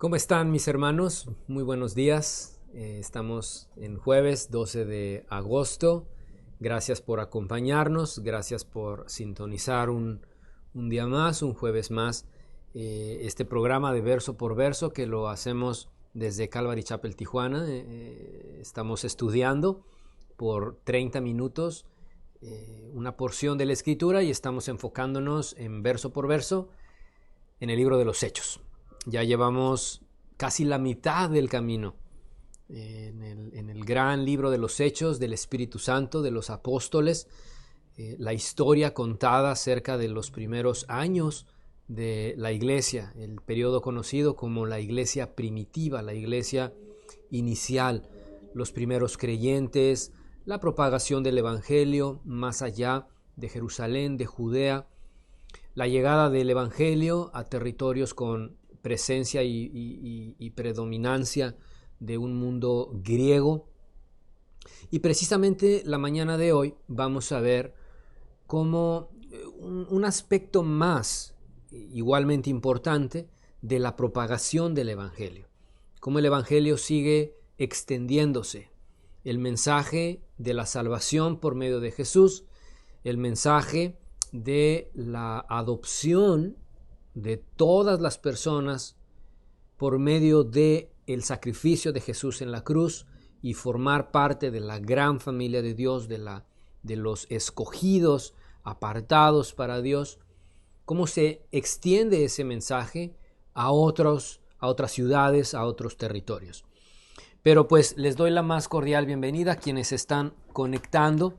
¿Cómo están mis hermanos? Muy buenos días. Estamos en jueves 12 de agosto. Gracias por acompañarnos, gracias por sintonizar un día más, un jueves más, este programa de verso por verso que lo hacemos desde Calvary Chapel, Tijuana. Estamos estudiando por 30 minutos una porción de la Escritura y estamos enfocándonos en verso por verso en el libro de los Hechos. Ya llevamos casi la mitad del camino en el gran libro de los Hechos del Espíritu Santo, de los apóstoles, la historia contada acerca de los primeros años de la iglesia, el periodo conocido como la iglesia primitiva, la iglesia inicial, los primeros creyentes, la propagación del evangelio más allá de Jerusalén, de Judea, la llegada del evangelio a territorios con presencia y predominancia de un mundo griego. Y precisamente la mañana de hoy vamos a ver cómo un aspecto más igualmente importante de la propagación del evangelio, cómo el evangelio sigue extendiéndose, el mensaje de la salvación por medio de Jesús, el mensaje de la adopción de todas las personas por medio de el sacrificio de Jesús en la cruz y formar parte de la gran familia de Dios, de los escogidos, apartados para Dios. Cómo se extiende ese mensaje a otras ciudades, a otros territorios. Pero pues les doy la más cordial bienvenida a quienes están conectando.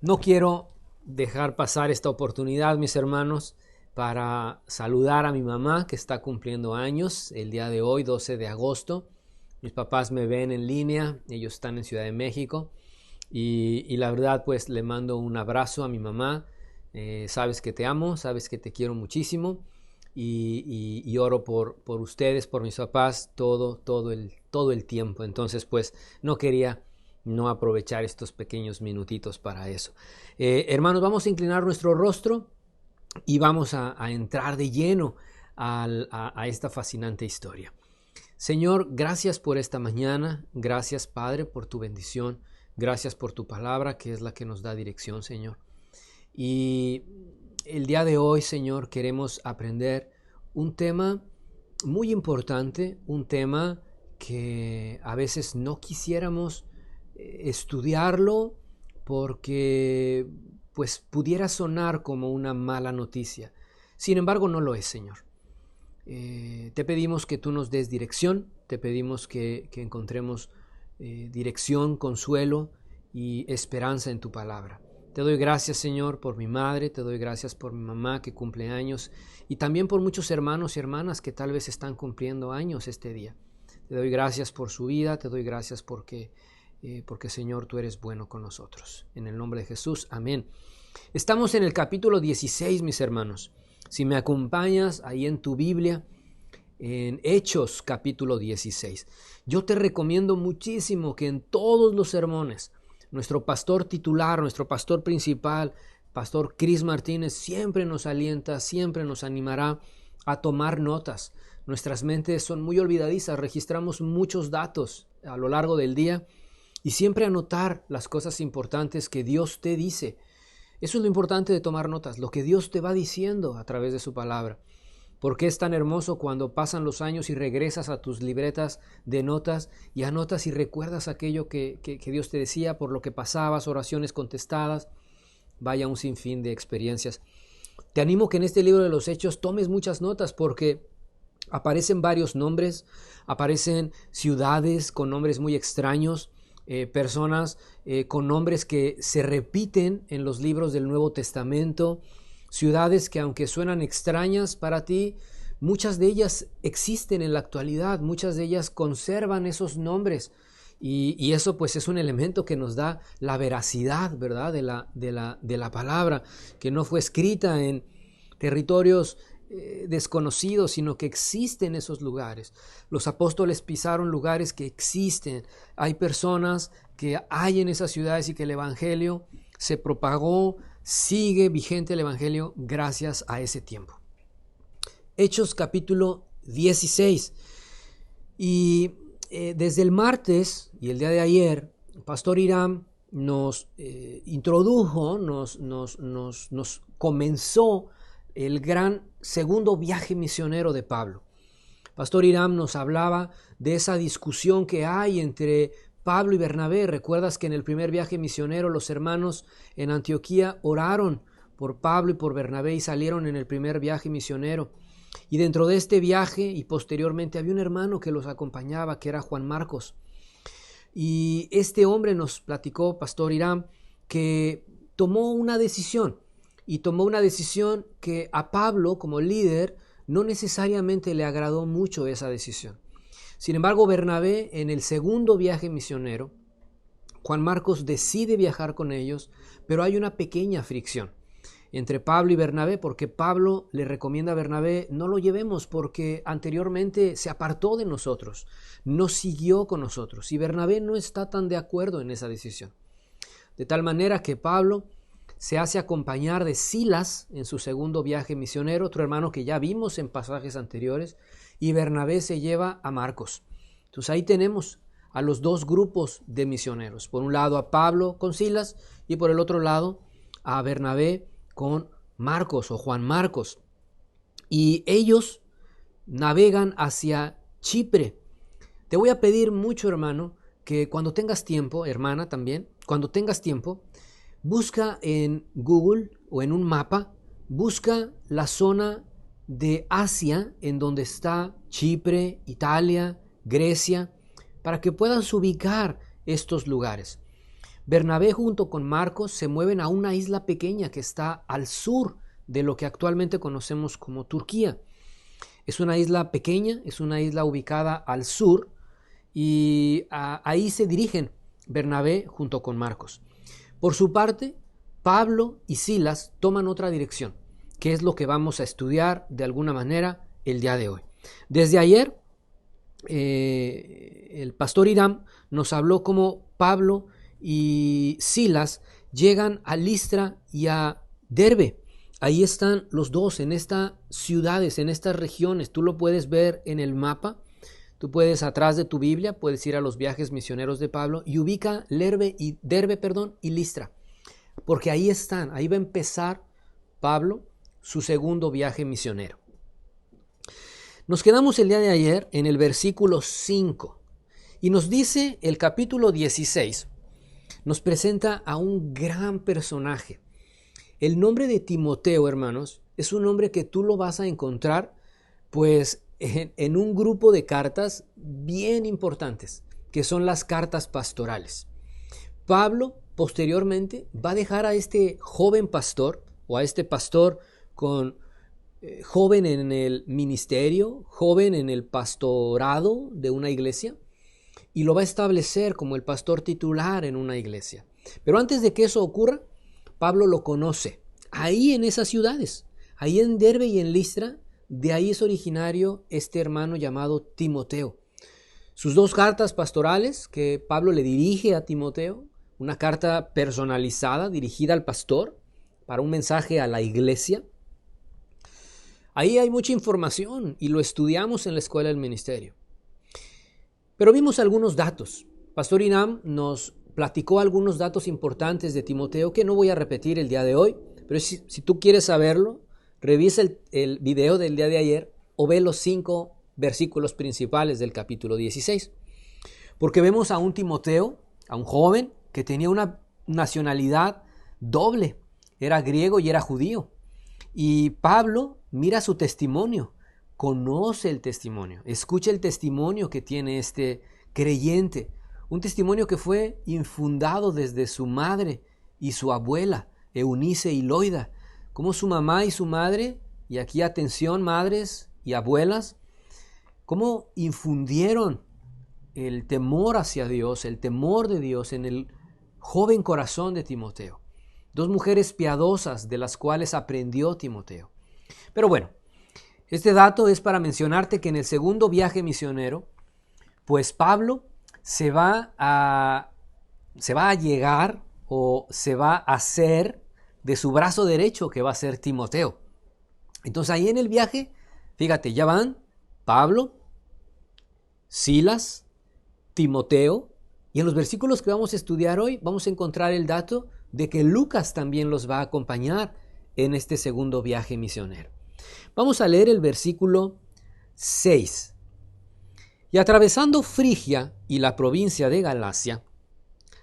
No quiero dejar pasar esta oportunidad, mis hermanos, para saludar a mi mamá que está cumpliendo años el día de hoy, 12 de agosto. Mis papás me ven en línea, ellos están en Ciudad de México y la verdad pues le mando un abrazo a mi mamá. Sabes que te amo, sabes que te quiero muchísimo y oro por ustedes, por mis papás todo el tiempo. Entonces pues no quería no aprovechar estos pequeños minutitos para eso. Hermanos, vamos a inclinar nuestro rostro y vamos a entrar de lleno a esta fascinante historia. Señor, gracias por esta mañana, gracias Padre por tu bendición, gracias por tu palabra que es la que nos da dirección, Señor. Y el día de hoy, Señor, queremos aprender un tema muy importante, un tema que a veces no quisiéramos estudiarlo porque pues pudiera sonar como una mala noticia. Sin embargo, no lo es, Señor. Te pedimos que tú nos des dirección, te pedimos que encontremos dirección, consuelo y esperanza en tu palabra. Te doy gracias, Señor, por mi madre, te doy gracias por mi mamá que cumple años y también por muchos hermanos y hermanas que tal vez están cumpliendo años este día. Te doy gracias por su vida, te doy gracias porque Señor, tú eres bueno con nosotros. En el nombre de Jesús, amén. Estamos en el capítulo 16, mis hermanos. Si me acompañas ahí en tu Biblia, en Hechos capítulo 16. Yo te recomiendo muchísimo que en todos los sermones, nuestro pastor titular, nuestro pastor principal, Pastor Chris Martínez, siempre nos alienta, siempre nos animará a tomar notas. Nuestras mentes son muy olvidadizas, registramos muchos datos a lo largo del día y siempre anotar las cosas importantes que Dios te dice. Eso es lo importante de tomar notas, lo que Dios te va diciendo a través de su palabra. Porque es tan hermoso cuando pasan los años y regresas a tus libretas de notas y anotas y recuerdas aquello que Dios te decía, por lo que pasabas, oraciones contestadas, vaya un sinfín de experiencias. Te animo que en este libro de los Hechos tomes muchas notas porque aparecen varios nombres, aparecen ciudades con nombres muy extraños, personas con nombres que se repiten en los libros del Nuevo Testamento, ciudades que aunque suenan extrañas para ti, muchas de ellas existen en la actualidad, muchas de ellas conservan esos nombres y eso pues es un elemento que nos da la veracidad, ¿verdad? de la palabra, que no fue escrita en territorios desconocidos, sino que existen esos lugares. Los apóstoles pisaron lugares que existen. Hay personas que hay en esas ciudades y que el evangelio se propagó, sigue vigente el evangelio gracias a ese tiempo. Hechos capítulo 16. Y desde el martes y el día de ayer, Pastor Irán nos introdujo, nos comenzó el gran segundo viaje misionero de Pablo. Pastor Irán nos hablaba de esa discusión que hay entre Pablo y Bernabé. Recuerdas que en el primer viaje misionero los hermanos en Antioquía oraron por Pablo y por Bernabé y salieron en el primer viaje misionero. Y dentro de este viaje y posteriormente había un hermano que los acompañaba, que era Juan Marcos. Y este hombre nos platicó, Pastor Irán, que tomó una decisión. Y tomó una decisión que a Pablo, como líder, no necesariamente le agradó mucho esa decisión. Sin embargo, Bernabé, en el segundo viaje misionero, Juan Marcos decide viajar con ellos, pero hay una pequeña fricción entre Pablo y Bernabé, porque Pablo le recomienda a Bernabé, no lo llevemos porque anteriormente se apartó de nosotros, no siguió con nosotros, y Bernabé no está tan de acuerdo en esa decisión. De tal manera que Pablo se hace acompañar de Silas en su segundo viaje misionero, otro hermano que ya vimos en pasajes anteriores, y Bernabé se lleva a Marcos. Entonces ahí tenemos a los dos grupos de misioneros. Por un lado a Pablo con Silas y por el otro lado a Bernabé con Marcos o Juan Marcos. Y ellos navegan hacia Chipre. Te voy a pedir mucho, hermano, que cuando tengas tiempo, hermana también, cuando tengas tiempo, busca en Google o en un mapa, busca la zona de Asia en donde está Chipre, Italia, Grecia, para que puedas ubicar estos lugares. Bernabé junto con Marcos se mueven a una isla pequeña que está al sur de lo que actualmente conocemos como Turquía. Es una isla pequeña, es una isla ubicada al sur y ahí se dirigen Bernabé junto con Marcos. Por su parte, Pablo y Silas toman otra dirección, que es lo que vamos a estudiar de alguna manera el día de hoy. Desde ayer, el pastor Irán nos habló cómo Pablo y Silas llegan a Listra y a Derbe. Ahí están los dos, en estas ciudades, en estas regiones. Tú lo puedes ver en el mapa. Tú puedes, atrás de tu Biblia, puedes ir a los viajes misioneros de Pablo y ubica Derbe y Listra. Porque ahí están, ahí va a empezar Pablo su segundo viaje misionero. Nos quedamos el día de ayer en el versículo 5 y nos dice el capítulo 16, nos presenta a un gran personaje. El nombre de Timoteo, hermanos, es un nombre que tú lo vas a encontrar pues en un grupo de cartas bien importantes, que son las cartas pastorales. Pablo posteriormente va a dejar a este joven pastor o a este pastor joven en el ministerio, joven en el pastorado de una iglesia, y lo va a establecer como el pastor titular en una iglesia. Pero antes de que eso ocurra, Pablo lo conoce ahí en esas ciudades, ahí en Derbe y en Listra. De ahí es originario este hermano llamado Timoteo. Sus dos cartas pastorales que Pablo le dirige a Timoteo, una carta personalizada dirigida al pastor para un mensaje a la iglesia. Ahí hay mucha información y lo estudiamos en la escuela del ministerio. Pero vimos algunos datos. Pastor Inam nos platicó algunos datos importantes de Timoteo que no voy a repetir el día de hoy, pero si tú quieres saberlo, revisa el video del día de ayer o ve los 5 versículos principales del capítulo 16. Porque vemos a un Timoteo, a un joven que tenía una nacionalidad doble. Era griego y era judío. Y Pablo mira su testimonio, conoce el testimonio, escucha el testimonio que tiene este creyente. Un testimonio que fue infundado desde su madre y su abuela, Eunice y Loida. Cómo su mamá y su madre, y aquí atención madres y abuelas, cómo infundieron el temor hacia Dios, el temor de Dios en el joven corazón de Timoteo. Dos mujeres piadosas de las cuales aprendió Timoteo. Pero bueno, este dato es para mencionarte que en el segundo viaje misionero, pues Pablo se va a llegar o se va a hacer de su brazo derecho, que va a ser Timoteo. Entonces ahí en el viaje, fíjate, ya van Pablo, Silas, Timoteo, y en los versículos que vamos a estudiar hoy vamos a encontrar el dato de que Lucas también los va a acompañar en este segundo viaje misionero. Vamos a leer el versículo 6. Y atravesando Frigia y la provincia de Galacia,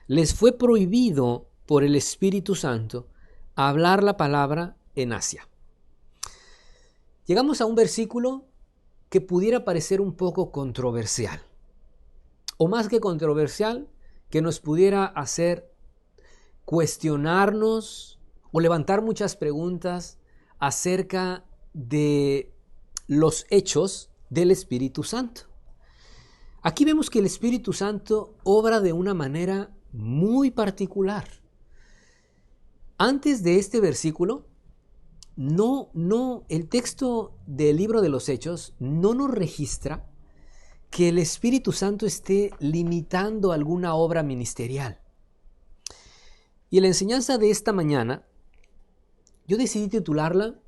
les fue prohibido por el Espíritu Santo hablar la palabra en Asia. Llegamos a un versículo que pudiera parecer un poco controversial, o más que controversial, que nos pudiera hacer cuestionarnos o levantar muchas preguntas acerca de los hechos del Espíritu Santo. Aquí vemos que el Espíritu Santo obra de una manera muy particular. Antes de este versículo, el texto del libro de los Hechos no nos registra que el Espíritu Santo esté limitando alguna obra ministerial. Y la enseñanza de esta mañana, yo decidí titularla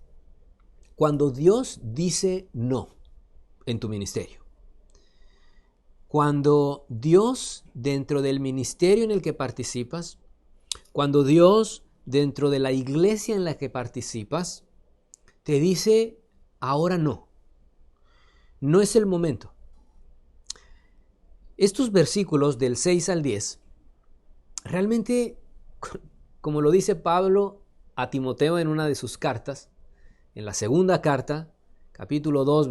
Cuando Dios dice no en tu ministerio. Cuando Dios, dentro del ministerio en el que participas, cuando Dios, dentro de la iglesia en la que participas, te dice, ahora no es el momento. Estos versículos del 6 al 10, realmente, como lo dice Pablo a Timoteo en una de sus cartas, en la segunda carta, capítulo 3,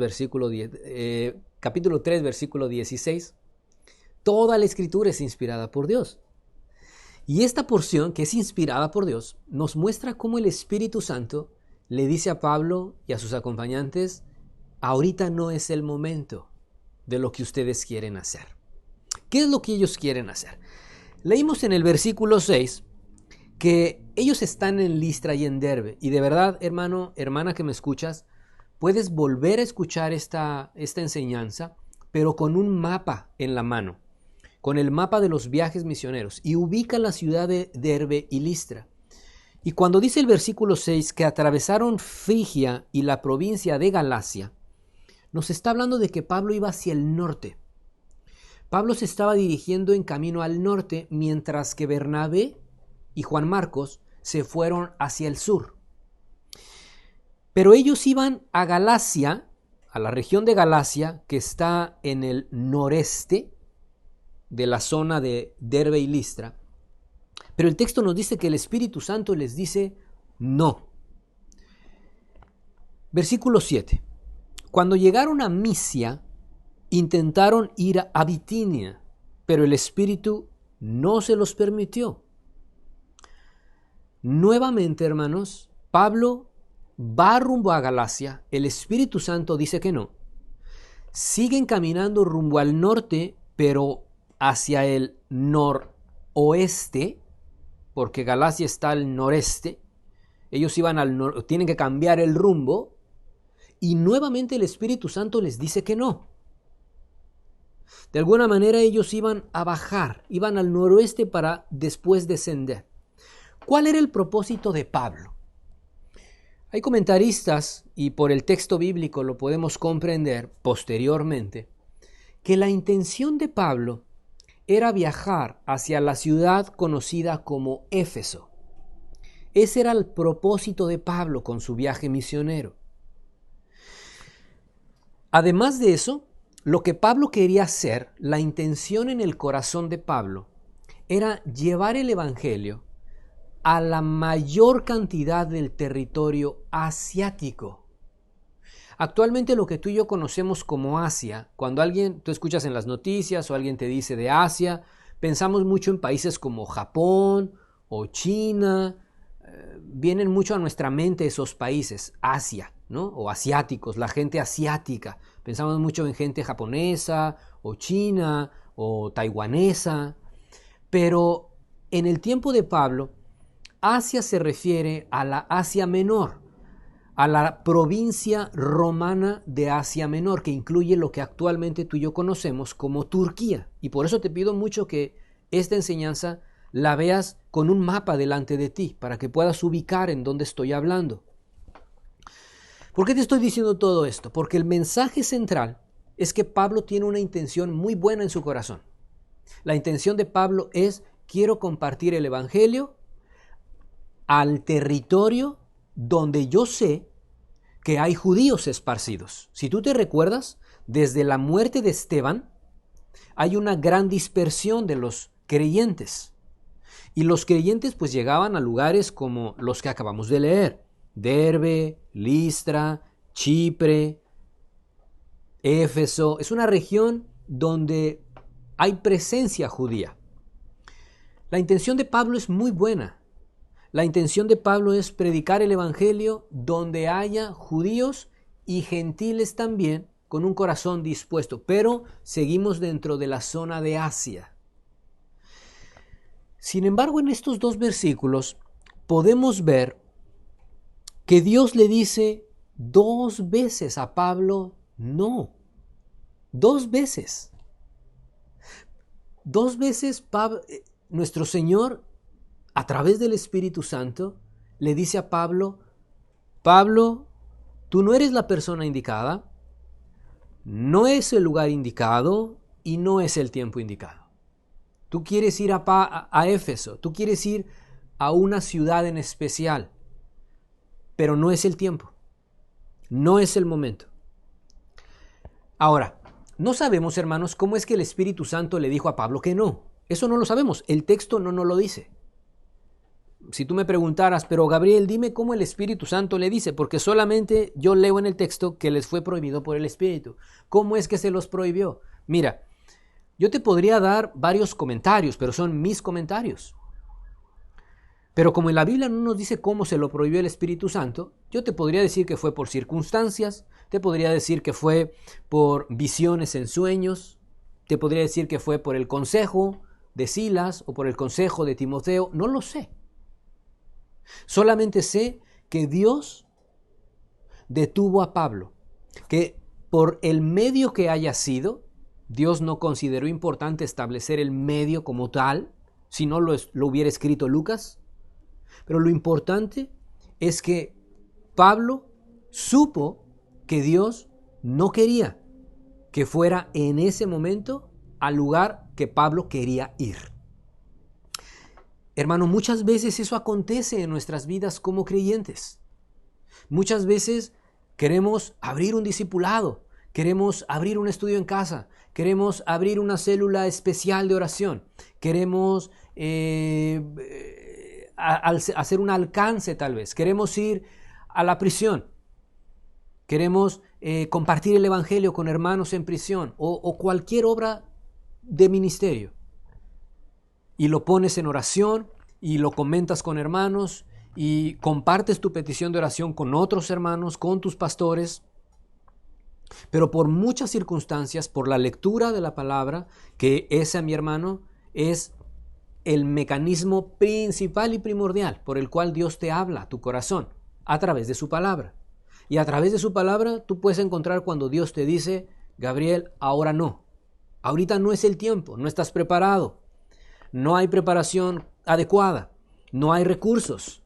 versículo 16, toda la escritura es inspirada por Dios. Y esta porción, que es inspirada por Dios, nos muestra cómo el Espíritu Santo le dice a Pablo y a sus acompañantes, ahorita no es el momento de lo que ustedes quieren hacer. ¿Qué es lo que ellos quieren hacer? Leímos en el versículo 6 que ellos están en Listra y en Derbe. Y de verdad, hermano, hermana que me escuchas, puedes volver a escuchar esta enseñanza, pero con un mapa en la mano, con el mapa de los viajes misioneros, y ubica la ciudad de Derbe y Listra. Y cuando dice el versículo 6 que atravesaron Frigia y la provincia de Galacia, nos está hablando de que Pablo iba hacia el norte. Pablo se estaba dirigiendo en camino al norte, mientras que Bernabé y Juan Marcos se fueron hacia el sur. Pero ellos iban a Galacia, a la región de Galacia, que está en el noreste de la zona de Derbe y Listra. Pero el texto nos dice que el Espíritu Santo les dice no. Versículo 7. Cuando llegaron a Misia, intentaron ir a Bitinia, pero el Espíritu no se los permitió. Nuevamente, hermanos, Pablo va rumbo a Galacia, el Espíritu Santo dice que no. Siguen caminando rumbo al norte, pero hacia el noroeste, porque Galacia está al noreste. Ellos iban tienen que cambiar el rumbo, y nuevamente el Espíritu Santo les dice que no. De alguna manera ellos iban a bajar, iban al noroeste para después descender. ¿Cuál era el propósito de Pablo? Hay comentaristas, y por el texto bíblico lo podemos comprender posteriormente, que la intención de Pablo era viajar hacia la ciudad conocida como Éfeso. Ese era el propósito de Pablo con su viaje misionero. Además de eso, lo que Pablo quería hacer, la intención en el corazón de Pablo, era llevar el evangelio a la mayor cantidad del territorio asiático. Actualmente lo que tú y yo conocemos como Asia, cuando tú escuchas en las noticias o alguien te dice de Asia, pensamos mucho en países como Japón o China, vienen mucho a nuestra mente esos países, Asia, ¿no? O asiáticos, la gente asiática. Pensamos mucho en gente japonesa o china o taiwanesa, pero en el tiempo de Pablo, Asia se refiere a la Asia Menor, a la provincia romana de Asia Menor, que incluye lo que actualmente tú y yo conocemos como Turquía. Y por eso te pido mucho que esta enseñanza la veas con un mapa delante de ti, para que puedas ubicar en dónde estoy hablando. ¿Por qué te estoy diciendo todo esto? Porque el mensaje central es que Pablo tiene una intención muy buena en su corazón. La intención de Pablo es: quiero compartir el evangelio al territorio donde yo sé que hay judíos esparcidos. Si tú te recuerdas, desde la muerte de Esteban hay una gran dispersión de los creyentes. Y los creyentes pues llegaban a lugares como los que acabamos de leer: Derbe, Listra, Chipre, Éfeso. Es una región donde hay presencia judía. La intención de Pablo es muy buena. La intención de Pablo es predicar el evangelio donde haya judíos y gentiles también, con un corazón dispuesto. Pero seguimos dentro de la zona de Asia. Sin embargo, en estos dos versículos podemos ver que Dios le dice 2 veces a Pablo no. 2 veces. 2 veces nuestro Señor, a través del Espíritu Santo, le dice a Pablo: Pablo, tú no eres la persona indicada, no es el lugar indicado y no es el tiempo indicado. Tú quieres ir a Éfeso, tú quieres ir a una ciudad en especial, pero no es el tiempo, no es el momento. Ahora, no sabemos, hermanos, cómo es que el Espíritu Santo le dijo a Pablo que no. Eso no lo sabemos, el texto no nos lo dice. Si tú me preguntaras: pero Gabriel, dime cómo el Espíritu Santo le dice, porque solamente yo leo en el texto que les fue prohibido por el Espíritu. ¿Cómo es que se los prohibió? Mira, yo te podría dar varios comentarios, pero son mis comentarios. Pero como en la Biblia no nos dice cómo se lo prohibió el Espíritu Santo, yo te podría decir que fue por circunstancias, te podría decir que fue por visiones en sueños, te podría decir que fue por el consejo de Silas o por el consejo de Timoteo, no lo sé. Solamente sé que Dios detuvo a Pablo, que por el medio que haya sido, Dios no consideró importante establecer el medio como tal, si no lo hubiera escrito Lucas. Pero lo importante es que Pablo supo que Dios no quería que fuera en ese momento al lugar que Pablo quería ir. Hermano, muchas veces eso acontece en nuestras vidas como creyentes. Muchas veces queremos abrir un discipulado, queremos abrir un estudio en casa, queremos abrir una célula especial de oración, queremos hacer un alcance tal vez, queremos ir a la prisión, queremos compartir el evangelio con hermanos en prisión o cualquier obra de ministerio. Y lo pones en oración y lo comentas con hermanos y compartes tu petición de oración con otros hermanos, con tus pastores. Pero por muchas circunstancias, por la lectura de la palabra, que ese, mi hermano, es el mecanismo principal y primordial por el cual Dios te habla a tu corazón, a través de su palabra. Y a través de su palabra tú puedes encontrar cuando Dios te dice: Gabriel, ahora no. Ahorita no es el tiempo, no estás preparado. No hay preparación adecuada, no hay recursos,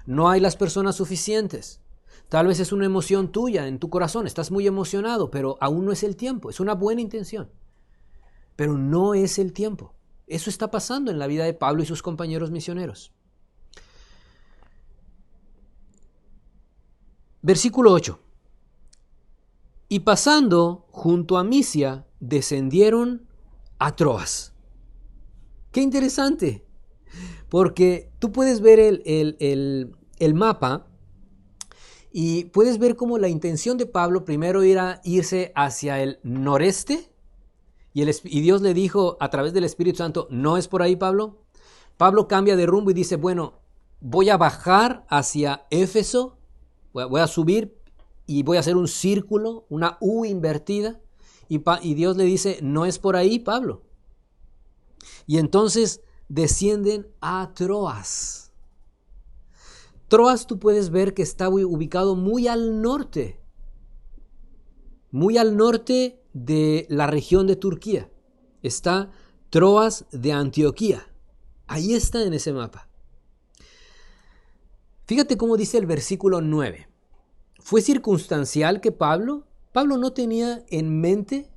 no hay las personas suficientes. Tal vez es una emoción tuya en tu corazón, estás muy emocionado, pero aún no es el tiempo. Es una buena intención, pero no es el tiempo. Eso está pasando en la vida de Pablo y sus compañeros misioneros. Versículo 8. Y pasando junto a Misia, descendieron a Troas. Qué interesante, porque tú puedes ver el mapa y puedes ver cómo la intención de Pablo primero era irse hacia el noreste y Dios le dijo a través del Espíritu Santo: no es por ahí, Pablo. Pablo cambia de rumbo y dice: bueno, voy a bajar hacia Éfeso, voy a subir y voy a hacer un círculo, una U invertida, y Dios le dice: no es por ahí, Pablo. Y entonces descienden a Troas. Troas tú puedes ver que está ubicado muy al norte de la región de Turquía. Está Troas de Antioquía. Ahí está en ese mapa. Fíjate cómo dice el versículo 9. Fue circunstancial que Pablo no tenía en mente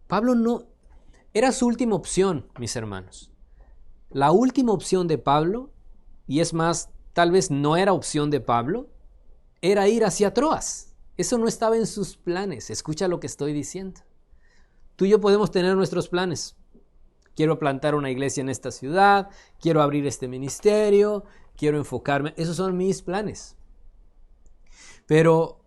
Pablo no, era su última opción, mis hermanos. La última opción de Pablo, y es más, tal vez no era opción de Pablo, era ir hacia Troas. Eso no estaba en sus planes. Escucha lo que estoy diciendo. Tú y yo podemos tener nuestros planes. Quiero plantar una iglesia en esta ciudad, quiero abrir este ministerio, quiero enfocarme. Esos son mis planes. Pero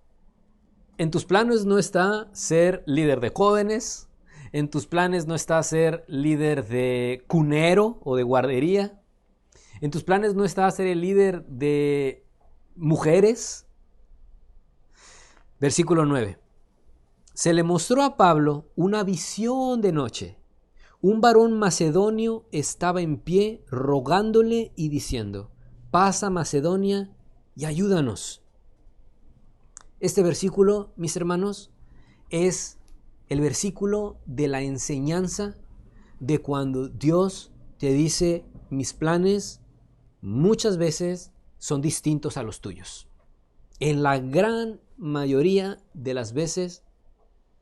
en tus planes no está ser líder de jóvenes, en tus planes no está ser líder de cunero o de guardería, en tus planes no está ser el líder de mujeres. Versículo 9. Se le mostró a Pablo una visión de noche. Un varón macedonio estaba en pie rogándole y diciendo: pasa a Macedonia y ayúdanos. Este versículo, mis hermanos, es el versículo de la enseñanza de cuando Dios te dice: mis planes muchas veces son distintos a los tuyos. En la gran mayoría de las veces,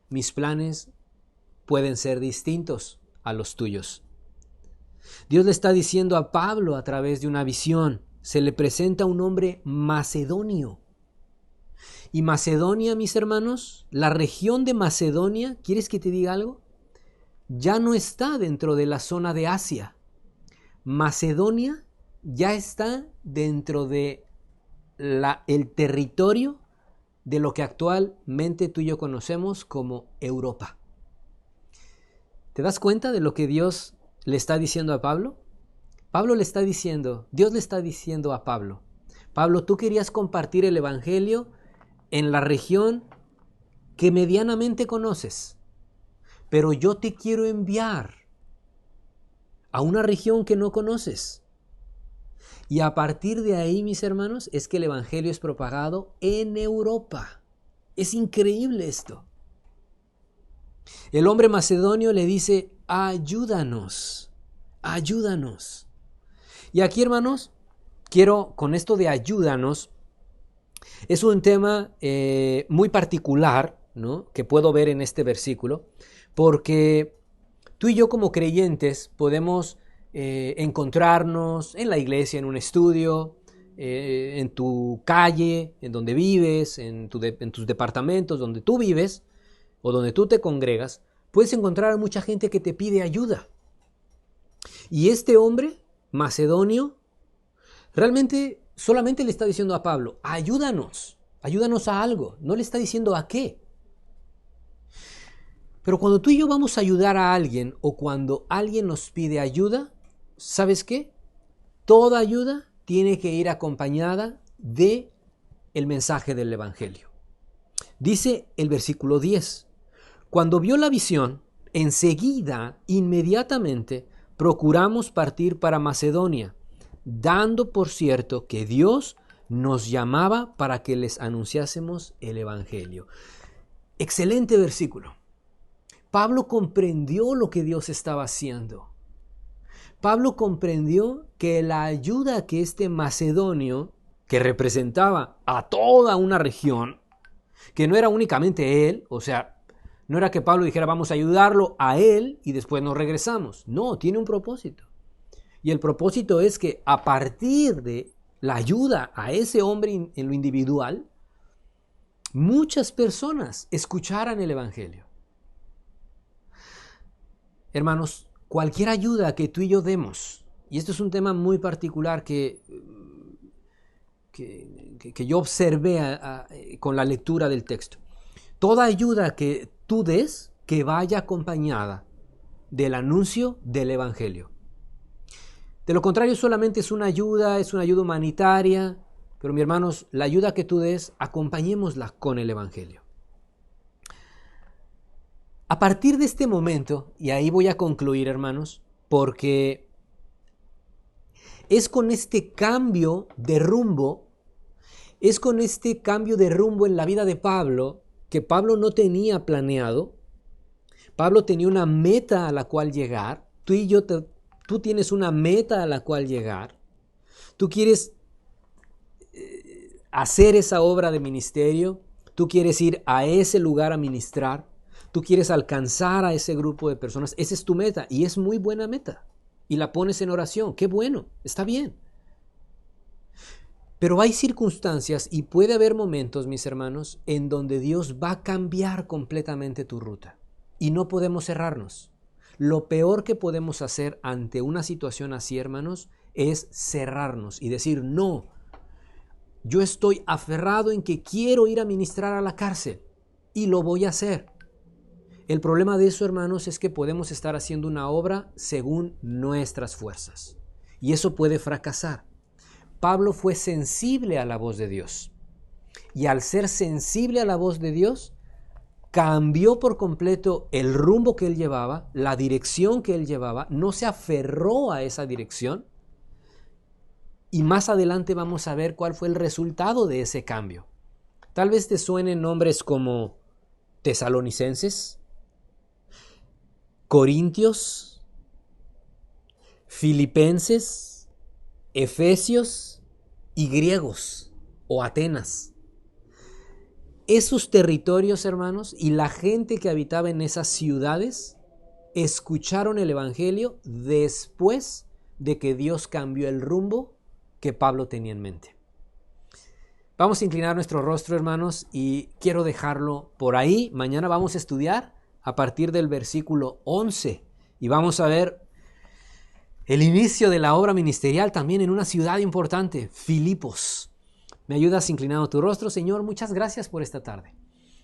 mis planes pueden ser distintos a los tuyos. Dios le está diciendo a Pablo a través de una visión. Se le presenta un hombre macedonio. Y Macedonia, mis hermanos, la región de Macedonia, ¿quieres que te diga algo? Ya no está dentro de la zona de Asia. Macedonia ya está dentro de el territorio de lo que actualmente tú y yo conocemos como Europa. ¿Te das cuenta de lo que Dios le está diciendo a Pablo? Dios le está diciendo a Pablo: Pablo, tú querías compartir el evangelio en la región que medianamente conoces, pero yo te quiero enviar a una región que no conoces. Y a partir de ahí, mis hermanos, es que el evangelio es propagado en Europa. Es increíble esto. El hombre macedonio le dice: ayúdanos, ayúdanos. Y aquí, hermanos, quiero, con esto de ayúdanos, es un tema muy particular, ¿no?, que puedo ver en este versículo, porque tú y yo como creyentes podemos encontrarnos en la iglesia, en un estudio, en tu calle, en donde vives, en tus departamentos, donde tú vives o donde tú te congregas. Puedes encontrar a mucha gente que te pide ayuda. Y este hombre macedonio realmente solamente le está diciendo a Pablo: ayúdanos, ayúdanos a algo. No le está diciendo a qué. Pero cuando tú y yo vamos a ayudar a alguien, o cuando alguien nos pide ayuda, ¿sabes qué? Toda ayuda tiene que ir acompañada de el mensaje del evangelio. Dice el versículo 10: cuando vio la visión, enseguida, inmediatamente, procuramos partir para Macedonia, dando por cierto que Dios nos llamaba para que les anunciásemos el evangelio. Excelente versículo. Pablo comprendió lo que Dios estaba haciendo. Pablo comprendió que la ayuda que este macedonio, que representaba a toda una región, que no era únicamente él, o sea, no era que Pablo dijera: vamos a ayudarlo a él y después nos regresamos. No, tiene un propósito. Y el propósito es que a partir de la ayuda a ese hombre en lo individual, muchas personas escucharan el evangelio. Hermanos, cualquier ayuda que tú y yo demos, y esto es un tema muy particular que yo observé con la lectura del texto. Toda ayuda que tú des, que vaya acompañada del anuncio del evangelio. De lo contrario, solamente es una ayuda humanitaria, pero mis hermanos, la ayuda que tú des, acompañémosla con el evangelio. A partir de este momento, y ahí voy a concluir, hermanos, porque es con este cambio de rumbo, en la vida de Pablo, que Pablo no tenía planeado. Pablo tenía una meta a la cual llegar. Tú tienes una meta a la cual llegar. Tú quieres hacer esa obra de ministerio. Tú quieres ir a ese lugar a ministrar. Tú quieres alcanzar a ese grupo de personas. Esa es tu meta y es muy buena meta. Y la pones en oración. Qué bueno, está bien. Pero hay circunstancias y puede haber momentos, mis hermanos, en donde Dios va a cambiar completamente tu ruta. Y no podemos cerrarnos. Lo peor que podemos hacer ante una situación así, hermanos, es cerrarnos y decir, no, yo estoy aferrado en que quiero ir a ministrar a la cárcel y lo voy a hacer. El problema de eso, hermanos, es que podemos estar haciendo una obra según nuestras fuerzas. Y eso puede fracasar. Pablo fue sensible a la voz de Dios. Y al ser sensible a la voz de Dios, cambió por completo el rumbo que él llevaba, la dirección que él llevaba, no se aferró a esa dirección. Y más adelante vamos a ver cuál fue el resultado de ese cambio. Tal vez te suenen nombres como Tesalonicenses, Corintios, Filipenses, Efesios y griegos o Atenas. Esos territorios, hermanos, y la gente que habitaba en esas ciudades escucharon el evangelio después de que Dios cambió el rumbo que Pablo tenía en mente. Vamos a inclinar nuestro rostro, hermanos, y quiero dejarlo por ahí. Mañana vamos a estudiar a partir del versículo 11 y vamos a ver el inicio de la obra ministerial también en una ciudad importante, Filipos. ¿Me ayudas inclinando tu rostro? Señor, muchas gracias por esta tarde.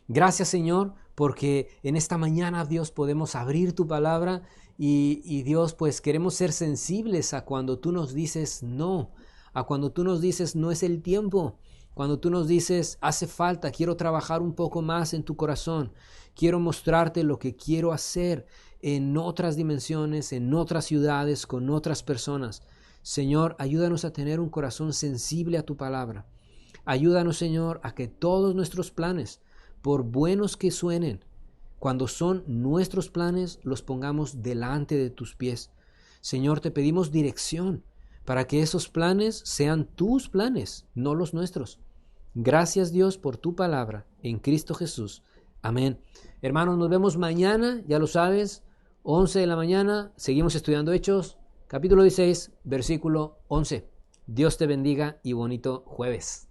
Gracias, Señor, porque en esta mañana, Dios, podemos abrir tu palabra y Dios, pues queremos ser sensibles a cuando tú nos dices no, a cuando tú nos dices no es el tiempo, cuando tú nos dices hace falta, quiero trabajar un poco más en tu corazón, quiero mostrarte lo que quiero hacer en otras dimensiones, en otras ciudades, con otras personas. Señor, ayúdanos a tener un corazón sensible a tu palabra. Ayúdanos, Señor, a que todos nuestros planes, por buenos que suenen, cuando son nuestros planes, los pongamos delante de tus pies. Señor, te pedimos dirección para que esos planes sean tus planes, no los nuestros. Gracias, Dios, por tu palabra en Cristo Jesús. Amén. Hermanos, nos vemos mañana, ya lo sabes, 11 de la mañana, seguimos estudiando Hechos, capítulo 16, versículo 11. Dios te bendiga y bonito jueves.